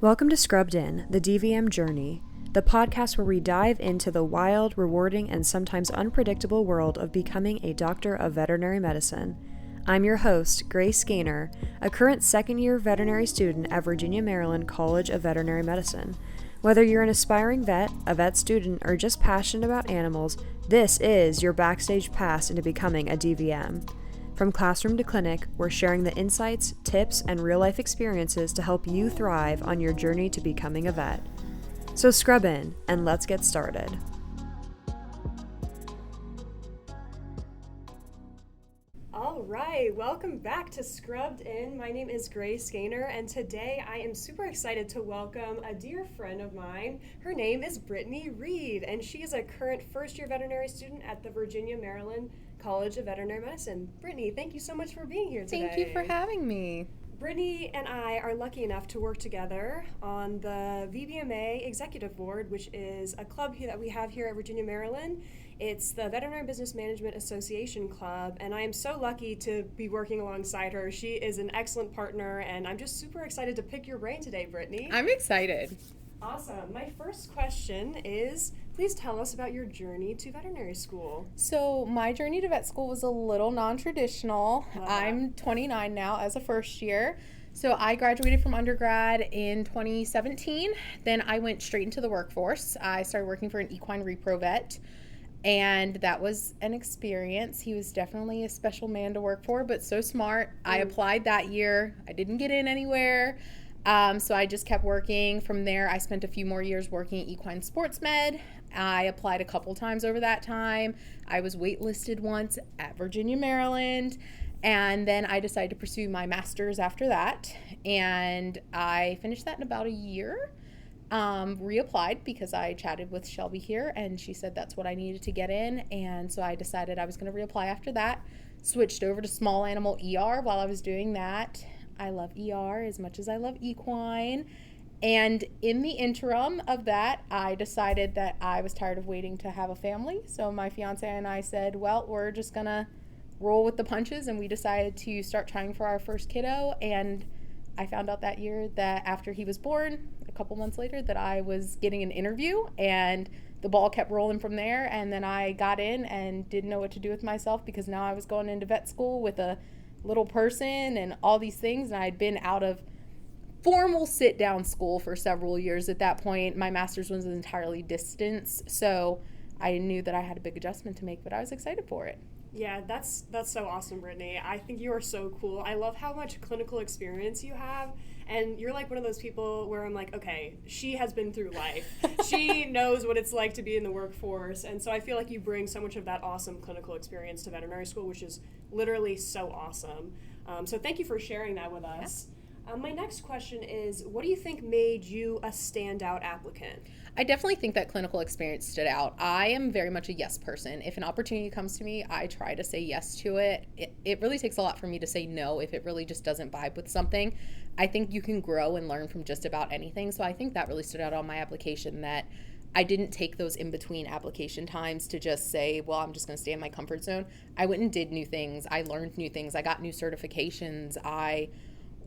Welcome to Scrubbed In, the DVM Journey, the podcast where we dive into the wild, rewarding, and sometimes unpredictable world of becoming a Doctor of Veterinary Medicine. I'm your host, Grace Gaynor, a current second-year veterinary student at Virginia, Maryland College of Veterinary Medicine. Whether you're an aspiring vet, a vet student, or just passionate about animals, this is your backstage pass into becoming a DVM. From classroom to clinic, we're sharing the insights, tips, and real-life experiences to help you thrive on your journey to becoming a vet. So scrub in, and let's get started. All right, welcome back to Scrubbed In. My name is Grace Gaynor, and today I am super excited to welcome a dear friend of mine. Her name is Brittany Reed, and she is a current first-year veterinary student at the Virginia, Maryland College of Veterinary Medicine. Brittany, thank you so much for being here today. Thank you for having me. Brittany and I are lucky enough to work together on the VBMA Executive Board, which is a club that we have here at Virginia, Maryland. It's the Veterinary Business Management Association Club, and I am so lucky to be working alongside her. She is an excellent partner, and I'm just super excited to pick your brain today, Brittany. I'm excited. Awesome. My first question is, please tell us about your journey to veterinary school. So my journey to vet school was a little non-traditional. I'm 29 now as a first year. So I graduated from undergrad in 2017. Then I went straight into the workforce. I started working for an equine repro vet, and that was an experience. He was definitely a special man to work for, but so smart. I applied that year. I didn't get in anywhere. So I just kept working. From there, I spent a few more years working at Equine Sports Med. I applied a couple times over that time. I was waitlisted once at Virginia, Maryland. And then I decided to pursue my master's after that. And I finished that in about a year. Reapplied because I chatted with Shelby here, and she said that's what I needed to get in. And so I decided I was going to reapply after that. Switched over to small animal ER while I was doing that. I love ER as much as I love equine. And in the interim of that, I decided that I was tired of waiting to have a family. So my fiance and I said, well, we're just going to roll with the punches. And we decided to start trying for our first kiddo. And I found out that year that after he was born, a couple months later, that I was getting an interview. And the ball kept rolling from there. And then I got in and didn't know what to do with myself because now I was going into vet school with a little person and all these things, and I'd been out of formal sit-down school for several years at that point. My master's was entirely distance, so I knew that I had a big adjustment to make, but I was excited for it. Yeah, that's so awesome, Brittany. I think you are so cool. I love how much clinical experience you have, and you're like one of those people where I'm like, okay, she has been through life. She knows what it's like to be in the workforce, and so I feel like you bring so much of that awesome clinical experience to veterinary school, which is literally so awesome. So thank you for sharing that with us. Yeah. My next question is, what do you think made you a standout applicant? I definitely think that clinical experience stood out. I am very much a yes person. If an opportunity comes to me, I try to say yes to it. It really takes a lot for me to say no if it really just doesn't vibe with something. I think you can grow and learn from just about anything. So I think that really stood out on my application, that I didn't take those in-between application times to just say, well, I'm just going to stay in my comfort zone. I went and did new things. I learned new things. I got new certifications. I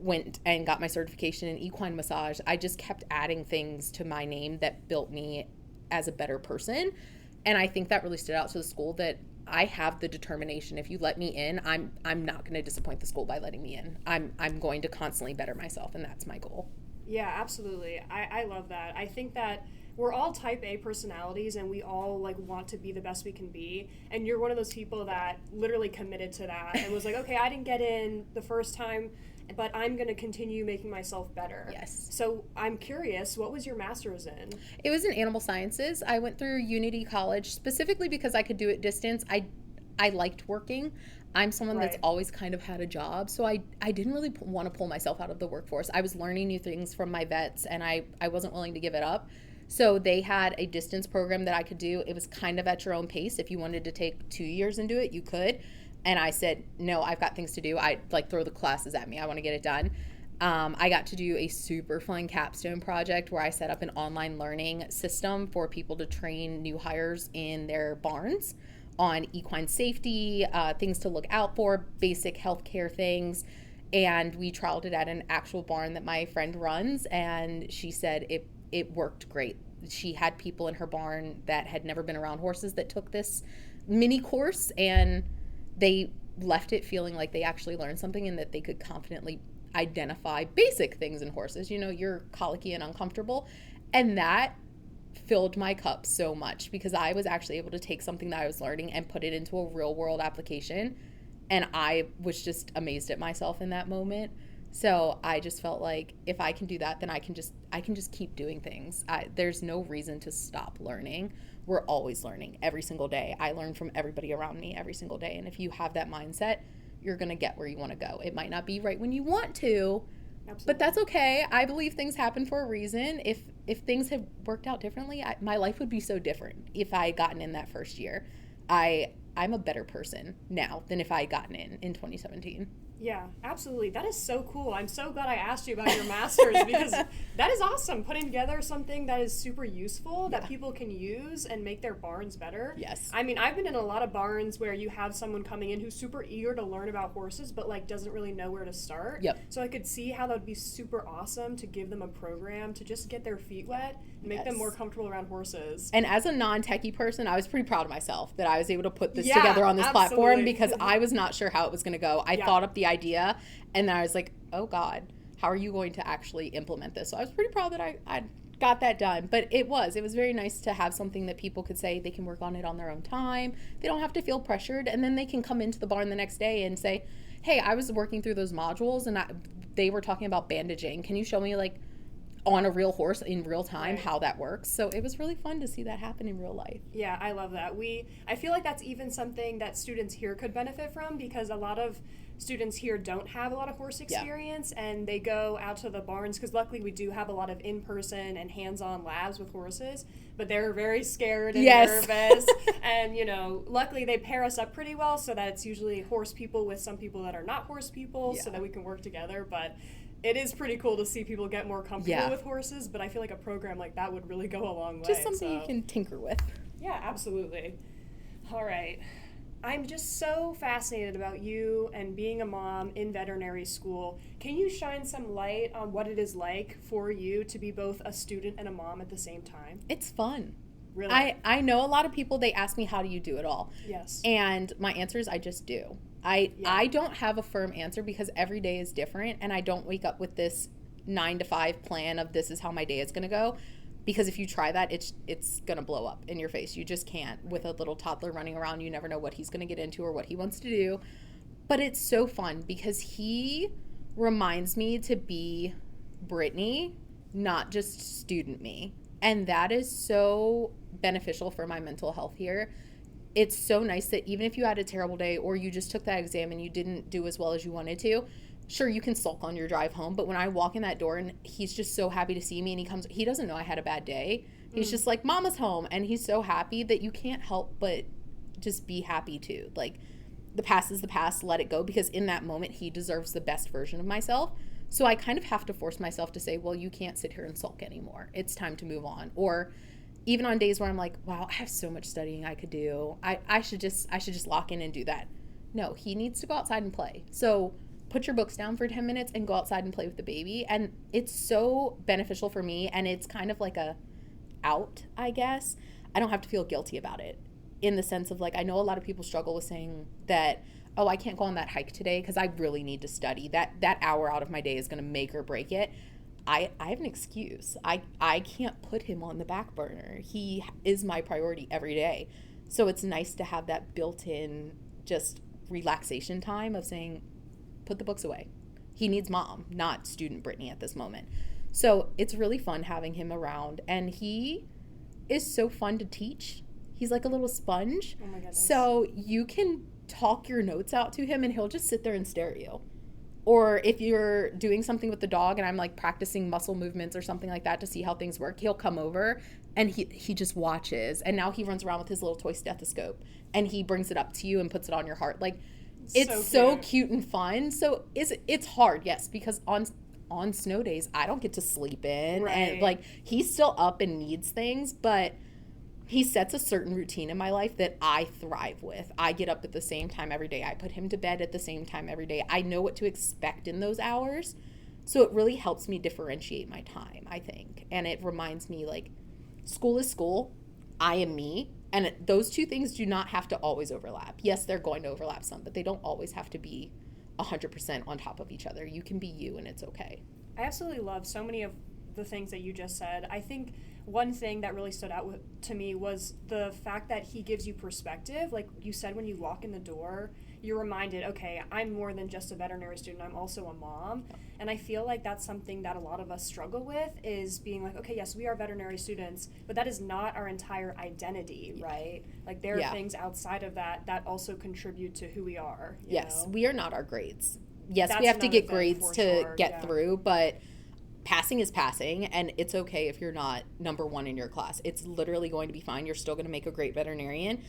went and got my certification in equine massage. I just kept adding things to my name that built me as a better person. And I think that really stood out to the school, that I have the determination. If you let me in, I'm not going to disappoint the school by letting me in. I'm going to constantly better myself, and that's my goal. Yeah, absolutely. I love that. I think that we're all type A personalities, and we all want to be the best we can be. And you're one of those people that literally committed to that and was like, okay, I didn't get in the first time, but I'm going to continue making myself better. Yes. So I'm curious, what was your master's in? It was in animal sciences. I went through Unity College specifically because I could do it distance. I liked working. I'm someone that's always kind of had a job, so I didn't really want to pull myself out of the workforce. I was learning new things from my vets, and I wasn't willing to give it up. So they had a distance program that I could do. It was kind of at your own pace. If you wanted to take 2 years and do it, you could. And I said, no, I've got things to do. Throw the classes at me. I want to get it done. I got to do a super fun capstone project where I set up an online learning system for people to train new hires in their barns on equine safety, things to look out for, basic healthcare things. And we trialed it at an actual barn that my friend runs, and she said it worked great. She had people in her barn that had never been around horses that took this mini course, and they left it feeling like they actually learned something and that they could confidently identify basic things in horses. You're colicky and uncomfortable, and that filled my cup so much because I was actually able to take something that I was learning and put it into a real world application. And I was just amazed at myself in that moment. So I just felt like if I can do that, then I can just keep doing things. There's no reason to stop learning. We're always learning every single day. I learn from everybody around me every single day. And if you have that mindset, you're going to get where you want to go. It might not be right when you want to, absolutely, but that's okay. I believe things happen for a reason. If things had worked out differently, my life would be so different if I had gotten in that first year. I'm a better person now than if I had gotten in 2017. Yeah, absolutely. That is so cool. I'm so glad I asked you about your master's because that is awesome. Putting together something that is super useful that people can use and make their barns better. Yes. I mean, I've been in a lot of barns where you have someone coming in who's super eager to learn about horses but like doesn't really know where to start. Yep. So I could see how that would be super awesome to give them a program to just get their feet wet and make them more comfortable around horses. And as a non-techie person, I was pretty proud of myself that I was able to put this together on this platform because I was not sure how it was going to go. I thought up the idea, and then I was like, oh God, how are you going to actually implement this? So I was pretty proud that I got that done. But it was very nice to have something that people could say they can work on it on their own time. They don't have to feel pressured, and then they can come into the barn the next day and say, hey, I was working through those modules, and they were talking about bandaging. Can you show me, like, on a real horse in real time how that works? So it was really fun to see that happen in real life. Yeah, I love that. I feel like that's even something that students here could benefit from because a lot of students here don't have a lot of horse experience and they go out to the barns because luckily we do have a lot of in-person and hands-on labs with horses, but they're very scared and nervous. And, luckily they pair us up pretty well so that it's usually horse people with some people that are not horse people so that we can work together. But it is pretty cool to see people get more comfortable with horses, but I feel like a program like that would really go a long way. Just something you can tinker with. Yeah, absolutely. All right. I'm just so fascinated about you and being a mom in veterinary school. Can you shine some light on what it is like for you to be both a student and a mom at the same time? It's fun. Really? I know a lot of people, they ask me, how do you do it all? Yes. And my answer is I just do. I don't have a firm answer because every day is different, and I don't wake up with this 9 to 5 plan of this is how my day is going to go. Because if you try that, it's going to blow up in your face. You just can't. With a little toddler running around, you never know what he's going to get into or what he wants to do. But it's so fun because he reminds me to be Brittany, not just student me. And that is so beneficial for my mental health here. It's so nice that even if you had a terrible day or you just took that exam and you didn't do as well as you wanted to, sure, you can sulk on your drive home, but when I walk in that door and he's just so happy to see me and he doesn't know I had a bad day. He's just like, Mama's home. And he's so happy that you can't help but just be happy too. Like, the past is the past, let it go, because in that moment he deserves the best version of myself. So I kind of have to force myself to say, well, you can't sit here and sulk anymore. It's time to move on. Or even on days where I'm like, wow, I have so much studying I could do. I should just lock in and do that. No, he needs to go outside and play. So put your books down for 10 minutes and go outside and play with the baby. And it's so beneficial for me, and it's kind of like a out, I guess. I don't have to feel guilty about it, in the sense of, like, I know a lot of people struggle with saying that, oh, I can't go on that hike today because I really need to study. That hour out of my day is going to make or break it. I have an excuse. I can't put him on the back burner. He is my priority every day. So it's nice to have that built-in just relaxation time of saying, put the books away. He needs mom, not student Brittany at this moment. So it's really fun having him around, and he is so fun to teach. He's like a little sponge. Oh my goodness. So you can talk your notes out to him and he'll just sit there and stare at you. Or if you're doing something with the dog and I'm like practicing muscle movements or something like that to see how things work, he'll come over and he just watches. And now he runs around with his little toy stethoscope and he brings it up to you and puts it on your heart. Like, it's so cute and fun. So it's hard, yes, because on snow days I don't get to sleep in, and like, he's still up and needs things, but he sets a certain routine in my life that I thrive with. I get up at the same time every day. I put him to bed at the same time every day. I know what to expect in those hours. So it really helps me differentiate my time, I think. And it reminds me, like, school is school. I am me. And those two things do not have to always overlap. Yes, they're going to overlap some, but they don't always have to be 100% on top of each other. You can be you, and it's okay. I absolutely love so many of the things that you just said. I think one thing that really stood out to me was the fact that he gives you perspective. Like you said, when you walk in the door, you're reminded, okay, I'm more than just a veterinary student. I'm also a mom. And I feel like that's something that a lot of us struggle with, is being like, okay, yes, we are veterinary students, but that is not our entire identity, right? Like there are things outside of that that also contribute to who we are. You know? We are not our grades. Yes, That's we have to get another thing grades for to sure, get through, but passing is passing, and it's okay if you're not number one in your class. It's literally going to be fine. You're still going to make a great veterinarian.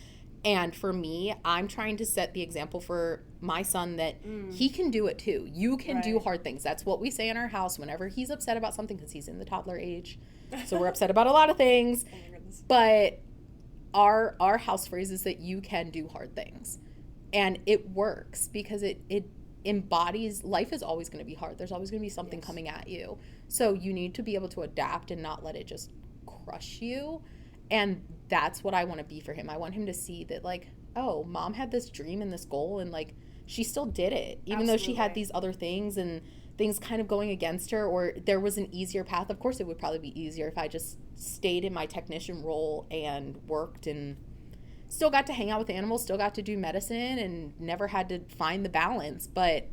And for me, I'm trying to set the example for my son that he can do it too. You can do hard things. That's what we say in our house whenever he's upset about something, because he's in the toddler age. So we're upset about a lot of things. Oh my goodness. But our house phrase is that you can do hard things. And it works because it embodies, life is always going to be hard. There's always going to be something coming at you. So you need to be able to adapt and not let it just crush you. And that's what I want to be for him. I want him to see that, like, oh, mom had this dream and this goal, and, like, she still did it. Even though she had these other things and things kind of going against her, or there was an easier path. Of course, it would probably be easier if I just stayed in my technician role and worked and still got to hang out with animals, still got to do medicine, and never had to find the balance. But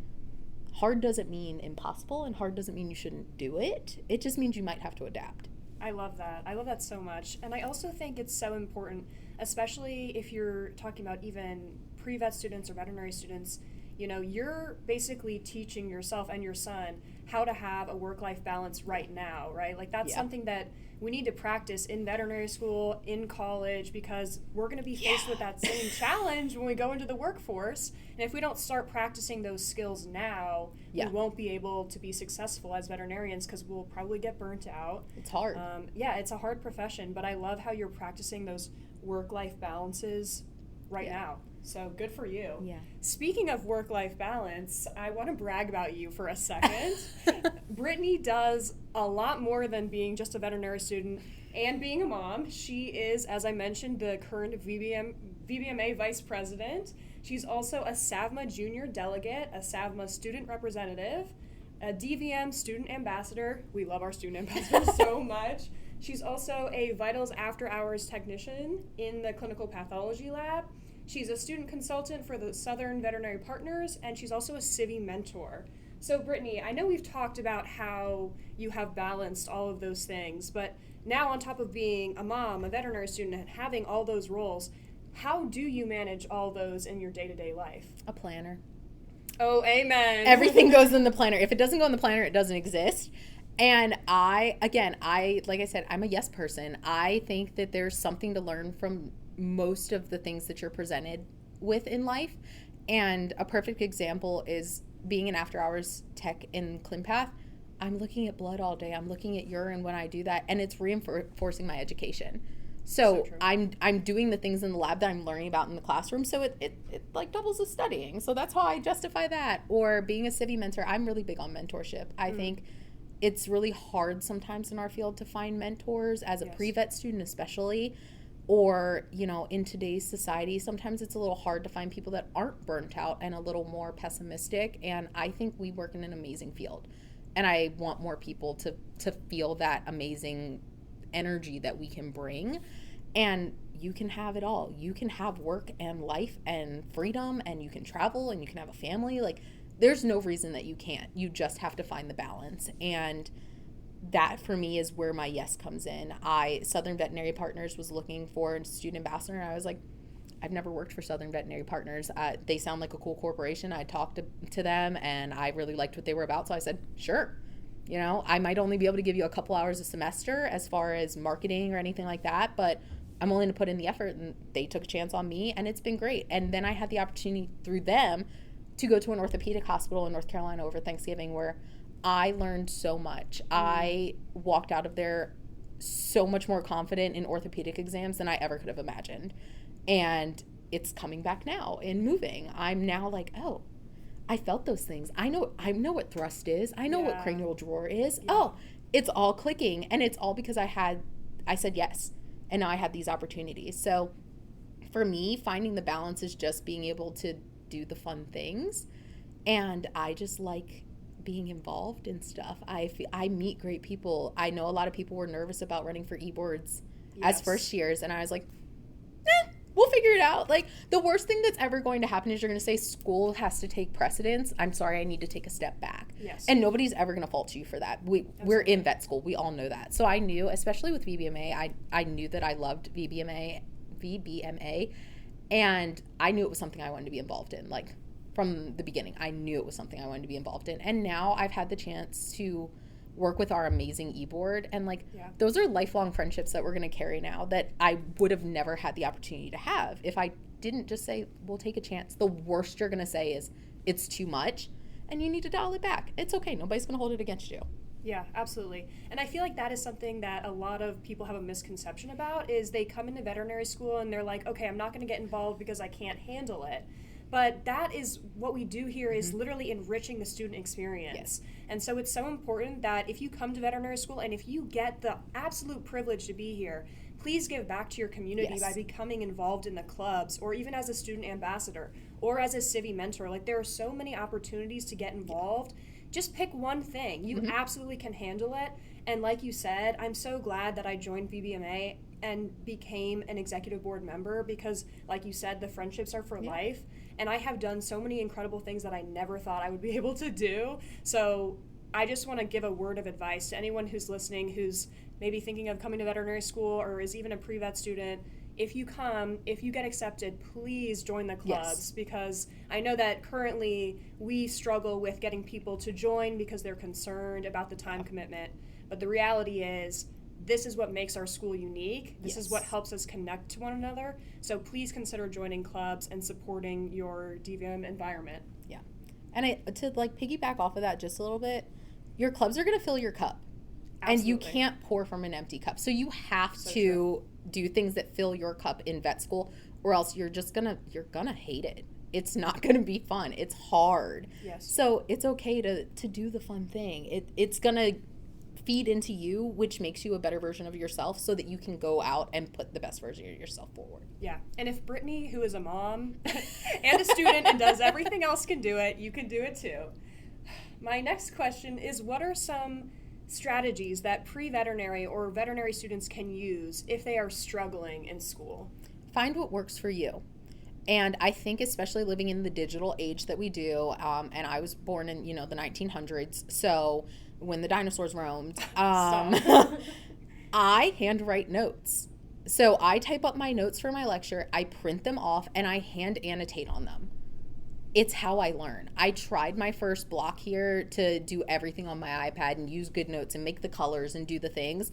hard doesn't mean impossible, and hard doesn't mean you shouldn't do it. It just means you might have to adapt. I love that. I love that so much. And I also think it's so important, especially if you're talking about even pre-vet students or veterinary students, you know, you're basically teaching yourself and your son how to have a work-life balance right now, right? Like that's something that we need to practice in veterinary school, in college, because we're going to be faced with that same challenge when we go into the workforce. And if we don't start practicing those skills now, we won't be able to be successful as veterinarians, because we'll probably get burnt out. It's hard. It's a hard profession, but I love how you're practicing those work-life balances right now. So good for you. Yeah. Speaking of work-life balance, I want to brag about you for a second. Brittany does a lot more than being just a veterinary student and being a mom. She is, as I mentioned, the current VBMA vice president. She's also a SAVMA junior delegate, a SAVMA student representative, a DVM student ambassador. We love our student ambassadors so much. She's also a Vitals After Hours technician in the clinical pathology lab. She's a student consultant for the Southern Veterinary Partners, and she's also a CIVI mentor. So, Brittany, I know we've talked about how you have balanced all of those things, but now on top of being a mom, a veterinary student, and having all those roles, how do you manage all those in your day-to-day life? A planner. Oh, amen. Everything goes in the planner. If it doesn't go in the planner, it doesn't exist. And like I said, I'm a yes person. I think that there's something to learn from most of the things that you're presented with in life. And a perfect example is being an after hours tech in ClinPath. I'm looking at blood all day. I'm looking at urine when I do that, and it's reinforcing my education. So I'm doing the things in the lab that I'm learning about in the classroom, so it like doubles as studying. So that's how I justify that. Or being a CIVI mentor, I'm really big on mentorship. I think it's really hard sometimes in our field to find mentors as a pre-vet student especially. Or, you know, in today's society, sometimes it's a little hard to find people that aren't burnt out and a little more pessimistic. And I think we work in an amazing field. And I want more people to feel that amazing energy that we can bring. And you can have it all. You can have work and life and freedom, and you can travel, and you can have a family. Like, there's no reason that you can't. You just have to find the balance. And that for me is where my yes comes in. Southern Veterinary Partners was looking for a student ambassador, and I was like, I've never worked for Southern Veterinary Partners. They sound like a cool corporation. I talked to them, and I really liked what they were about, so I said, sure. You know, I might only be able to give you a couple hours a semester as far as marketing or anything like that, but I'm willing to put in the effort, and they took a chance on me, and it's been great. And then I had the opportunity through them to go to an orthopedic hospital in North Carolina over Thanksgiving, where I learned so much. I walked out of there so much more confident in orthopedic exams than I ever could have imagined. And it's coming back now and moving. I'm now like, oh, I felt those things. I know what thrust is. I know what cranial drawer is. Yeah. Oh, it's all clicking. And it's all because I said yes. And now I had these opportunities. So for me, finding the balance is just being able to do the fun things. And I just like being involved in stuff. I meet great people. I know a lot of people were nervous about running for e-boards as first years. And I was like, we'll figure it out. Like, the worst thing that's ever going to happen is you're going to say school has to take precedence. I'm sorry, I need to take a step back. Yes. And nobody's ever going to fault you for that. We're in vet school. We all know that. So I knew, especially with VBMA, I knew that I loved VBMA, and I knew it was something I wanted to be involved in. Like, from the beginning, I knew it was something I wanted to be involved in. And now I've had the chance to work with our amazing e-board, and those are lifelong friendships that we're going to carry now that I would have never had the opportunity to have if I didn't just say, we'll take a chance. The worst you're going to say is it's too much and you need to dial it back. It's okay. Nobody's going to hold it against you. Yeah, absolutely. And I feel like that is something that a lot of people have a misconception about, is they come into veterinary school and they're like, okay, I'm not going to get involved because I can't handle it. But that is what we do here, is literally enriching the student experience. Yes. And so it's so important that if you come to veterinary school and if you get the absolute privilege to be here, please give back to your community by becoming involved in the clubs, or even as a student ambassador or as a Civi mentor. Like, there are so many opportunities to get involved. Just pick one thing. You absolutely can handle it. And like you said, I'm so glad that I joined VBMA and became an executive board member, because like you said, the friendships are for life. And I have done so many incredible things that I never thought I would be able to do. So I just want to give a word of advice to anyone who's listening, who's maybe thinking of coming to veterinary school or is even a pre-vet student. If you get accepted, please join the clubs, because I know that currently we struggle with getting people to join because they're concerned about the time commitment. But the reality is, this is what makes our school unique. This is what helps us connect to one another. So please consider joining clubs and supporting your DVM environment. Yeah. And to piggyback off of that just a little bit, your clubs are going to fill your cup. Absolutely. And you can't pour from an empty cup. So you have to do things that fill your cup in vet school, or else you're gonna hate it. It's not gonna be fun. It's hard. Yes. So it's okay to do the fun thing. It's gonna feed into you, which makes you a better version of yourself, so that you can go out and put the best version of yourself forward. Yeah. And if Brittany, who is a mom and a student and does everything else, can do it, you can do it too. My next question is, what are some strategies that pre-veterinary or veterinary students can use if they are struggling in school? Find what works for you. And I think, especially living in the digital age that we do, and I was born in, the 1900s, so when the dinosaurs roamed, I handwrite notes. So I type up my notes for my lecture, I print them off, and I hand annotate on them. It's how I learn. I tried my first block here to do everything on my iPad and use GoodNotes and make the colors and do the things.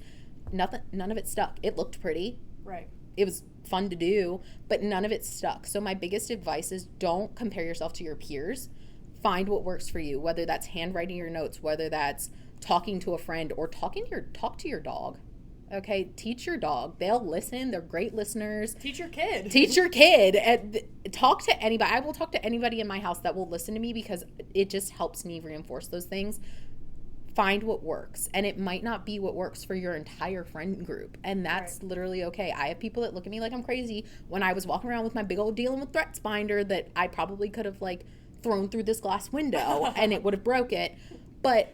None of it stuck. It looked pretty. Right. It was fun to do, but none of it stuck. So my biggest advice is, don't compare yourself to your peers. Find what works for you, whether that's handwriting your notes, whether that's talking to a friend, or talk to your dog. Okay, teach your dog. They'll listen. They're great listeners. Teach your kid. And talk to anybody. I will talk to anybody in my house that will listen to me, because it just helps me reinforce those things. Find what works. And it might not be what works for your entire friend group. And that's literally okay. I have people that look at me like I'm crazy when I was walking around with my big old dealing with threats binder that I probably could have thrown through this glass window and it would have broke it. But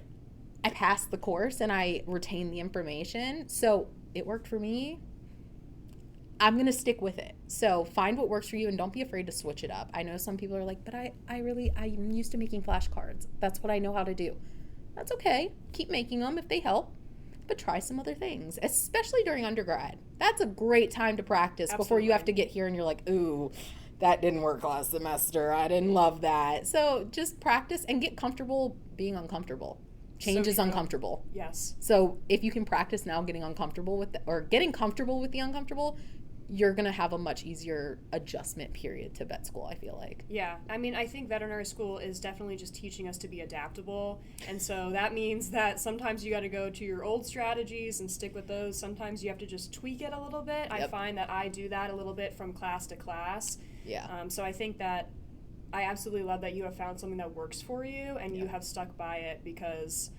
I passed the course and I retained the information. So it worked for me. I'm going to stick with it. So find what works for you and don't be afraid to switch it up. I know some people are like, but I'm used to making flashcards. That's what I know how to do. That's okay. Keep making them if they help. But try some other things, especially during undergrad. That's a great time to practice. Absolutely. Before you have to get here and you're like, ooh, that didn't work last semester. I didn't love that. So just practice and get comfortable being uncomfortable. Change is uncomfortable. Yes. So if you can practice now getting comfortable with the uncomfortable, you're going to have a much easier adjustment period to vet school, I feel like. Yeah. I mean, I think veterinary school is definitely just teaching us to be adaptable. And so that means that sometimes you got to go to your old strategies and stick with those. Sometimes you have to just tweak it a little bit. I find that I do that a little bit from class to class. Yeah. So I think that I absolutely love that you have found something that works for you and you have stuck by it, because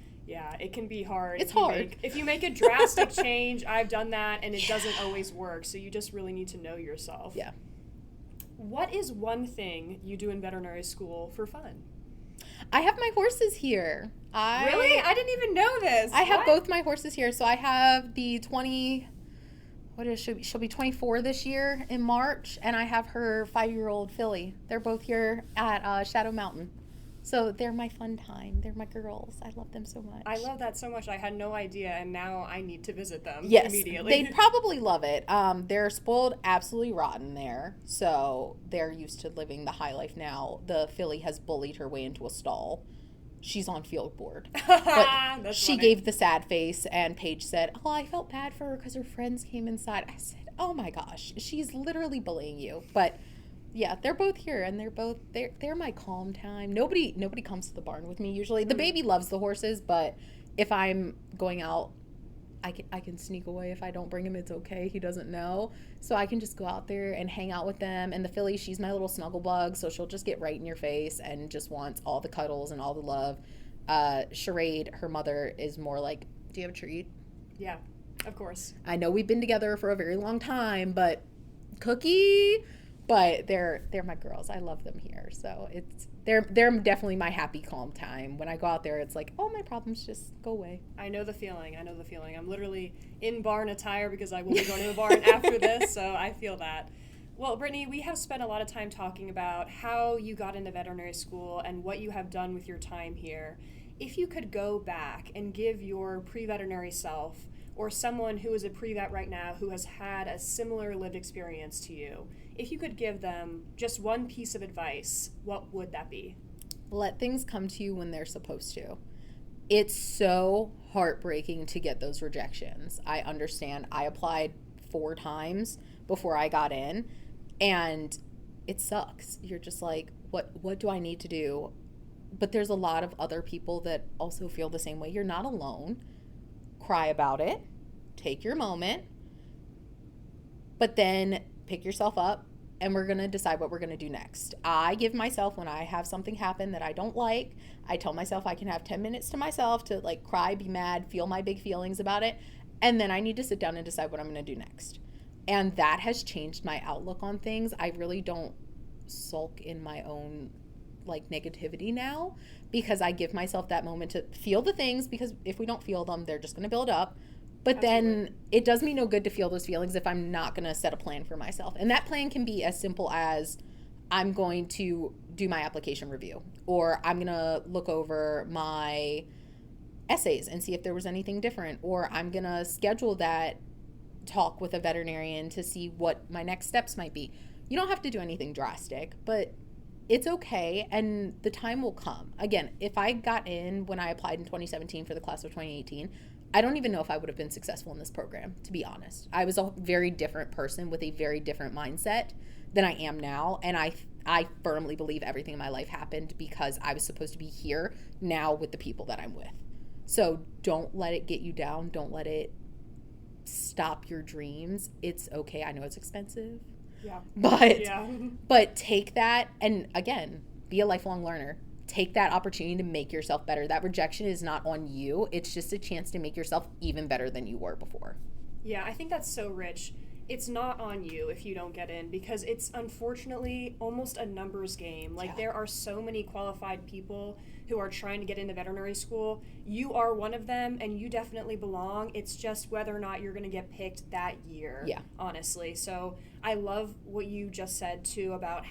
it can be hard. It's hard. If you make a drastic change, I've done that, and it doesn't always work. So you just really need to know yourself. Yeah. What is one thing you do in veterinary school for fun? I have my horses here. Really? I didn't even know this. I have both my horses here. So I have the she'll be 24 this year in March, and I have her 5-year-old filly. They're both here at Shadow Mountain. So they're my fun time. They're my girls. I love them so much. I love that so much. I had no idea, and now I need to visit them immediately. They'd probably love it. They're spoiled absolutely rotten there, so they're used to living the high life now. The filly has bullied her way into a stall. She's on field board. But she gave the sad face, and Paige said, "Oh, I felt bad for her because her friends came inside." I said, "Oh my gosh, she's literally bullying you." But yeah, they're both here, and they're my calm time. Nobody comes to the barn with me usually. The baby loves the horses, but if I'm going out, I can sneak away. If I don't bring him, it's okay. He doesn't know. So I can just go out there and hang out with them. And the filly, she's my little snuggle bug, so she'll just get right in your face and just wants all the cuddles and all the love. Charade, her mother, is more like, "Do you have a treat?" Yeah, of course. I know we've been together for a very long time, but Cookie... But they're my girls. I love them here. So they're definitely my happy, calm time. When I go out there, it's like, all my problems just go away. I know the feeling. I'm literally in barn attire because I will be going to the barn after this, so I feel that. Well, Brittany, we have spent a lot of time talking about how you got into veterinary school and what you have done with your time here. If you could go back and give your pre-veterinary self, or someone who is a pre-vet right now who has had a similar lived experience to you, if you could give them just one piece of advice, what would that be? Let things come to you when they're supposed to. It's so heartbreaking to get those rejections. I understand. I applied 4 times before I got in, and it sucks. You're just like, what do I need to do? But there's a lot of other people that also feel the same way. You're not alone. Cry about it. Take your moment. But then pick yourself up, and we're going to decide what we're going to do next. I give myself, when I have something happen that I don't like, I tell myself I can have 10 minutes to myself to like cry, be mad, feel my big feelings about it. And then I need to sit down and decide what I'm going to do next. And that has changed my outlook on things. I really don't sulk in my own like negativity now, because I give myself that moment to feel the things, because if we don't feel them, they're just going to build up. But Absolutely. Then it does me no good to feel those feelings if I'm not going to set a plan for myself. And that plan can be as simple as I'm going to do my application review, or I'm going to look over my essays and see if there was anything different, or I'm going to schedule that talk with a veterinarian to see what my next steps might be. You don't have to do anything drastic, but it's okay, and the time will come. Again, if I got in when I applied in 2017 for the class of 2018, I don't even know if I would have been successful in this program, to be honest. I was a very different person with a very different mindset than I am now, and I firmly believe everything in my life happened because I was supposed to be here now with the people that I'm with. So don't let it get you down. Don't let it stop your dreams. It's okay. I know it's expensive. Yeah. But take that, and again, be a lifelong learner. Take that opportunity to make yourself better. That rejection is not on you. It's just a chance to make yourself even better than you were before. Yeah, I think that's so rich. It's not on you if you don't get in, because it's unfortunately almost a numbers game. Like, there are so many qualified people who are trying to get into veterinary school. You are one of them, and you definitely belong. It's just whether or not you're going to get picked that year, honestly. So I love what you just said, too, about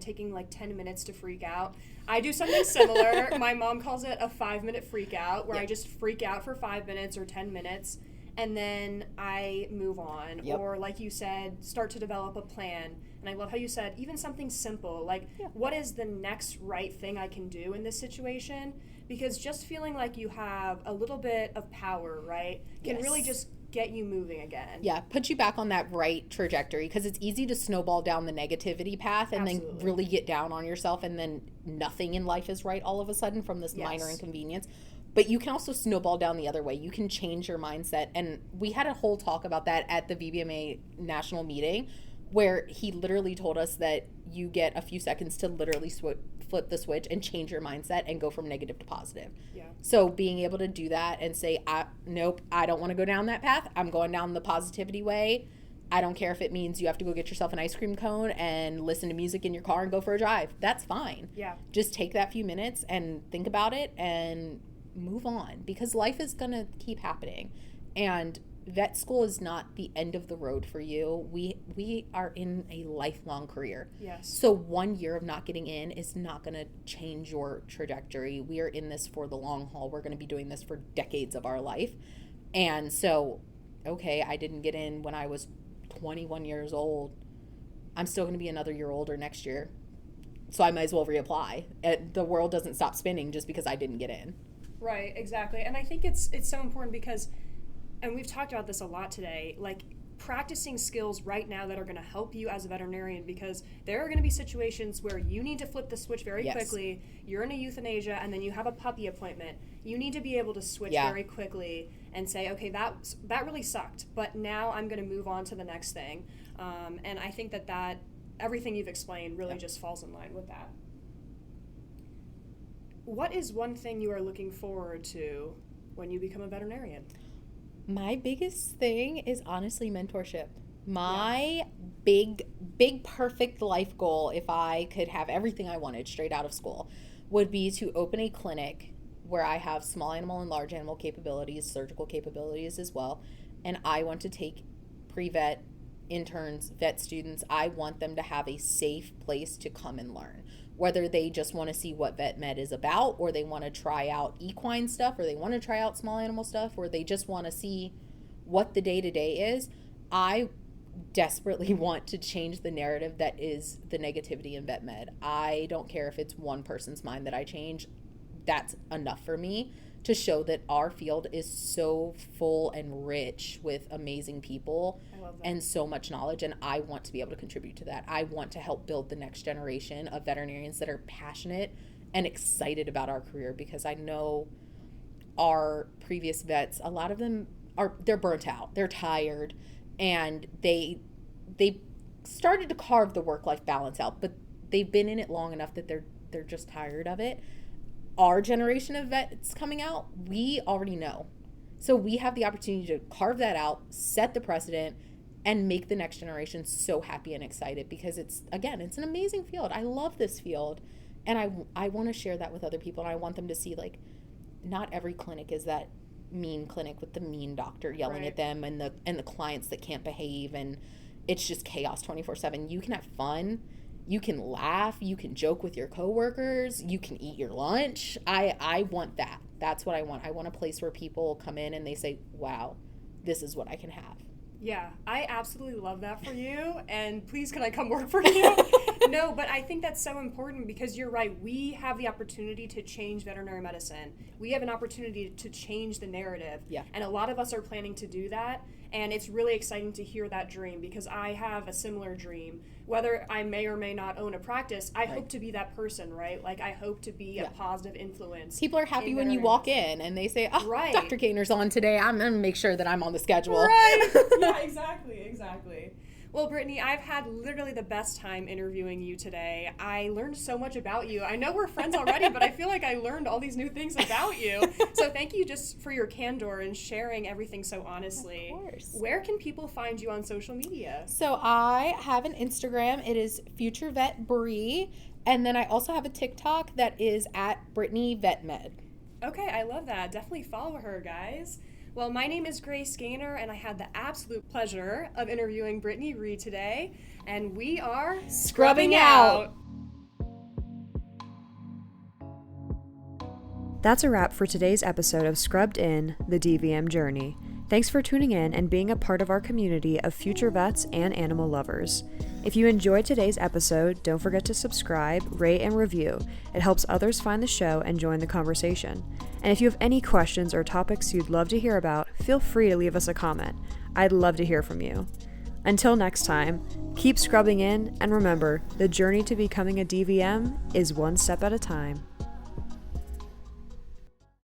taking like 10 minutes to freak out. I do something similar. My mom calls it a 5-minute freak out, where I just freak out for 5 minutes or 10 minutes. And then I move on. Or like you said, start to develop a plan. And I love how you said even something simple, like what is the next right thing I can do in this situation? Because just feeling like you have a little bit of power, right, can really just get you moving again. Yeah, put you back on that right trajectory, because it's easy to snowball down the negativity path and then really get down on yourself, and then nothing in life is right all of a sudden from this minor inconvenience. But you can also snowball down the other way. You can change your mindset. And we had a whole talk about that at the VBMA national meeting, where he literally told us that you get a few seconds to literally flip the switch and change your mindset and go from negative to positive. Yeah. So being able to do that and say, nope, I don't want to go down that path. I'm going down the positivity way. I don't care if it means you have to go get yourself an ice cream cone and listen to music in your car and go for a drive. That's fine. Yeah. Just take that few minutes and think about it and move on, because life is going to keep happening. And vet school is not the end of the road for you. We are in a lifelong career. Yes. So 1 year of not getting in is not going to change your trajectory. We are in this for the long haul. We're going to be doing this for decades of our life. And so, okay, I didn't get in when I was 21 years old. I'm still going to be another year older next year. So I might as well reapply. The world doesn't stop spinning just because I didn't get in. Right, exactly. And I think it's so important because, and we've talked about this a lot today, like practicing skills right now that are going to help you as a veterinarian, because there are going to be situations where you need to flip the switch very quickly. You're in a euthanasia and then you have a puppy appointment. You need to be able to switch very quickly and say, okay, that really sucked, but now I'm going to move on to the next thing. And I think that everything you've explained really just falls in line with that. What is one thing you are looking forward to when you become a veterinarian? My biggest thing is honestly mentorship. My big perfect life goal, if I could have everything I wanted straight out of school, would be to open a clinic where I have small animal and large animal capabilities, surgical capabilities as well. And I want to take pre-vet interns, vet students. I want them to have a safe place to come and learn. Whether they just want to see what vet med is about, or they want to try out equine stuff, or they want to try out small animal stuff, or they just want to see what the day-to-day is. I desperately want to change the narrative that is the negativity in vet med. I don't care if it's one person's mind that I change. That's enough for me to show that our field is so full and rich with amazing people and so much knowledge, and I want to be able to contribute to that. I want to help build the next generation of veterinarians that are passionate and excited about our career, because I know our previous vets, a lot of them they're burnt out, they're tired, and they started to carve the work-life balance out, but they've been in it long enough that they're just tired of it. Our generation of vets coming out, we already know. So we have the opportunity to carve that out, set the precedent, and make the next generation so happy and excited, because it's an amazing field. I love this field, and I want to share that with other people, and I want them to see, like, not every clinic is that mean clinic with the mean doctor yelling at them and the clients that can't behave, and it's just chaos 24/7. You can have fun. You can laugh, you can joke with your coworkers, you can eat your lunch. I want that. That's what I want. I want a place where people come in and they say, wow, this is what I can have. Yeah, I absolutely love that for you, and please can I come work for you? No, but I think that's so important, because you're right. We have the opportunity to change veterinary medicine. We have an opportunity to change the narrative, and a lot of us are planning to do that, and it's really exciting to hear that dream, because I have a similar dream. Whether I may or may not own a practice, I hope to be that person, right? Like, I hope to be a positive influence. People are happy when you walk in and they say, Dr. Gaynor's on today. I'm going to make sure that I'm on the schedule. Right. Yeah, exactly. Well, Brittany, I've had literally the best time interviewing you today. I learned so much about you. I know we're friends already, but I feel like I learned all these new things about you. So thank you just for your candor and sharing everything so honestly. Of course. Where can people find you on social media? So I have an Instagram. It is Future Vet Bree. And then I also have a TikTok that is at Brittany Vet Med. Okay, I love that. Definitely follow her, guys. Well, my name is Grace Gaynor, and I had the absolute pleasure of interviewing Brittany Reed today, and we are Scrubbing out. That's a wrap for today's episode of Scrubbed In, the DVM Journey. Thanks for tuning in and being a part of our community of future vets and animal lovers. If you enjoyed today's episode, don't forget to subscribe, rate, and review. It helps others find the show and join the conversation. And if you have any questions or topics you'd love to hear about, feel free to leave us a comment. I'd love to hear from you. Until next time, keep scrubbing in, and remember, the journey to becoming a DVM is one step at a time.